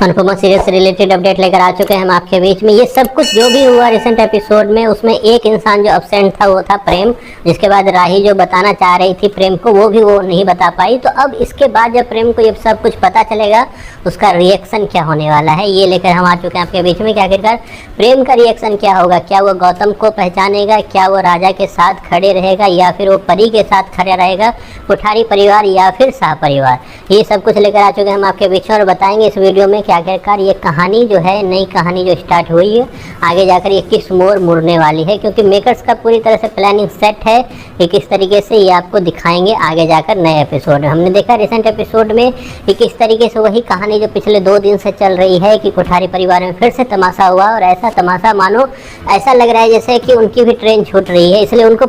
Anupama serial से related update लेकर आ चुके हैं हम आपके बीच में। ये सब कुछ जो भी हुआ रिसेंट एपिसोड में, उसमें एक इंसान जो अब्सेंट था वो था प्रेम, जिसके बाद राही जो बताना चाह रही थी प्रेम को वो भी वो नहीं बता पाई। तो अब इसके बाद जब प्रेम को ये सब कुछ पता चलेगा उसका रिएक्शन क्या होने वाला है ये लेकर हम आ चुके हैं आपके बीच में कि आखिरकार प्रेम का रिएक्शन क्या होगा। क्या वो गौतम को पहचानेगा, क्या वो राजा के साथ खड़े रहेगा या फिर वो परी के साथ खड़ा रहेगा, कोठारी परिवार या फिर शाह परिवार, ये सब कुछ लेकर आ चुके हैं हम आपके बीच में और बताएंगे इस वीडियो में कि आखिरकार ये कहानी जो है, नई कहानी जो स्टार्ट हुई है, आगे जाकर ये किस मोड़ मुड़ने वाली है। क्योंकि मेकर्स का पूरी तरह से प्लानिंग सेट है कि किस तरीके से ये आपको दिखाएंगे आगे जाकर नए एपिसोड में। हमने देखा रिसेंट एपिसोड में कि किस तरीके से वही कहानी जो पिछले 2 दिन से चल रही है कि कोठारी परिवार में फिर से तमाशा हुआ, और ऐसा तमाशा मानो ऐसा लग रहा है जैसे कि उनकी भी ट्रेन छूट रही है, इसलिए उनको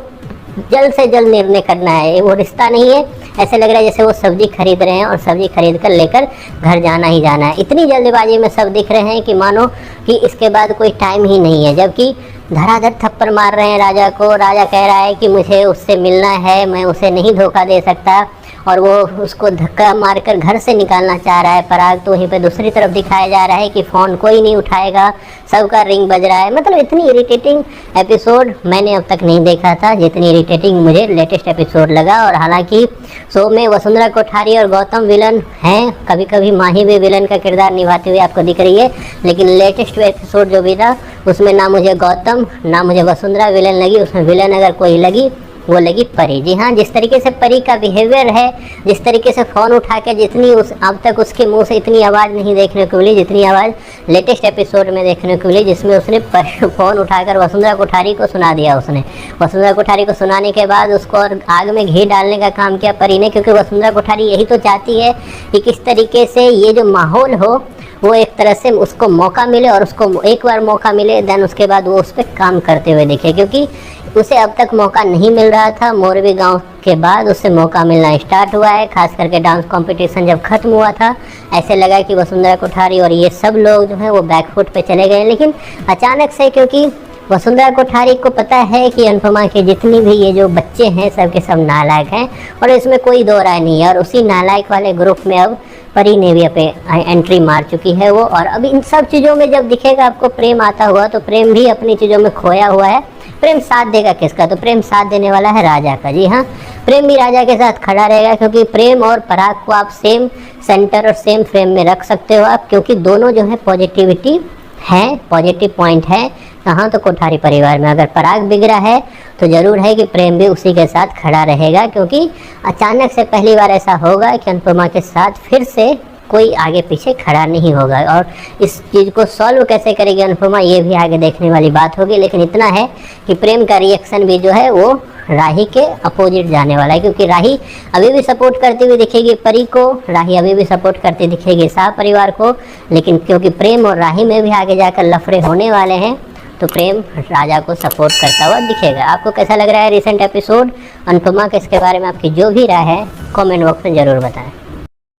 जल्द से जल्द निर्णय करना है। वो रिश्ता नहीं है, ऐसे लग रहा है जैसे वो सब्जी खरीद रहे हैं और सब्जी खरीद कर लेकर घर जाना ही जाना है। इतनी जल्दबाजी में सब दिख रहे हैं कि मानो कि इसके बाद कोई टाइम ही नहीं है, जबकि धड़ाधड़ थप्पड़ मार रहे हैं राजा को। राजा कह रहा है कि मुझे उससे मिलना है, मैं उसे नहीं धोखा दे सकता, और वो उसको धक्का मारकर घर से निकालना चाह रहा है। पराग तो वहीं पे दूसरी तरफ दिखाया जा रहा है कि फ़ोन कोई नहीं उठाएगा, सबका रिंग बज रहा है। मतलब इतनी इरिटेटिंग एपिसोड मैंने अब तक नहीं देखा था जितनी इरिटेटिंग मुझे लेटेस्ट एपिसोड लगा। और हालांकि शो में वसुंधरा कोठारी और गौतम विलन हैं, कभी कभी माही भी विलन का किरदार निभाते हुए आपको दिख रही है, लेकिन लेटेस्ट एपिसोड जो भी था उसमें ना मुझे गौतम ना मुझे वसुंधरा विलन लगी। उसमें विलन अगर कोई लगी वो लगी परी। जी हाँ, जिस तरीके से परी का बिहेवियर है, जिस तरीके से फ़ोन उठा के जितनी अब तक उसके मुंह से इतनी आवाज़ नहीं देखने को मिली जितनी आवाज़ लेटेस्ट एपिसोड में देखने को मिली, जिसमें उसने फ़ोन उठाकर वसुंधरा कोठारी को सुना दिया। उसने वसुंधरा कोठारी को सुनाने के बाद उसको और आग में घी डालने का काम किया परी ने, क्योंकि वसुंधरा कोठारी यही तो चाहती है कि किस तरीके से ये जो माहौल हो वो एक तरह से उसको मौका मिले, और उसको एक बार मौका मिले देन उसके बाद वो उस पर काम करते हुए दिखे। क्योंकि उसे अब तक मौका नहीं मिल रहा था, मोरबी गांव के बाद उससे मौका मिलना स्टार्ट हुआ है। खास करके डांस कंपटीशन जब खत्म हुआ था, ऐसे लगा कि वसुंधरा कोठारी और ये सब लोग जो हैं वो बैकफुट पे चले गए। लेकिन अचानक से, क्योंकि वसुंधरा कोठारी को पता है कि अनुपमा के जितनी भी ये जो बच्चे हैं सब के सब नालायक हैं, और इसमें कोई दो राय नहीं है। और उसी नालायक वाले ग्रुप में अब परी ने भी अपने एंट्री मार चुकी है वो। और अब इन सब चीज़ों में जब दिखेगा आपको प्रेम आता हुआ, तो प्रेम भी अपनी चीज़ों में खोया हुआ है। प्रेम साथ देगा किसका? तो प्रेम साथ देने वाला है राजा का। जी हाँ, प्रेम भी राजा के साथ खड़ा रहेगा, क्योंकि प्रेम और पराग को आप सेम सेंटर और सेम फ्रेम में रख सकते हो आप, क्योंकि दोनों जो है पॉजिटिविटी है, पॉजिटिव पॉइंट है। कहाँ? तो कोठारी परिवार में। अगर पराग बिगड़ा है तो ज़रूर है कि प्रेम भी उसी के साथ खड़ा रहेगा, क्योंकि अचानक से पहली बार ऐसा होगा कि अनुपमा के साथ फिर से कोई आगे पीछे खड़ा नहीं होगा। और इस चीज़ को सॉल्व कैसे करेगी अनुपमा, ये भी आगे देखने वाली बात होगी। लेकिन इतना है कि प्रेम का रिएक्शन भी जो है वो राही के अपोजिट जाने वाला है, क्योंकि राही अभी भी सपोर्ट करती हुई दिखेगी परी को, राही अभी भी सपोर्ट करती दिखेगी शाह परिवार को। लेकिन क्योंकि प्रेम और राही में भी आगे जाकर लफड़े होने वाले हैं, तो प्रेम राजा को सपोर्ट करता हुआ दिखेगा। आपको कैसा लग रहा है रिसेंट एपिसोड अनुपमा के? इसके बारे में आपकी जो भी राय है कमेंट बॉक्स में ज़रूर बताएं।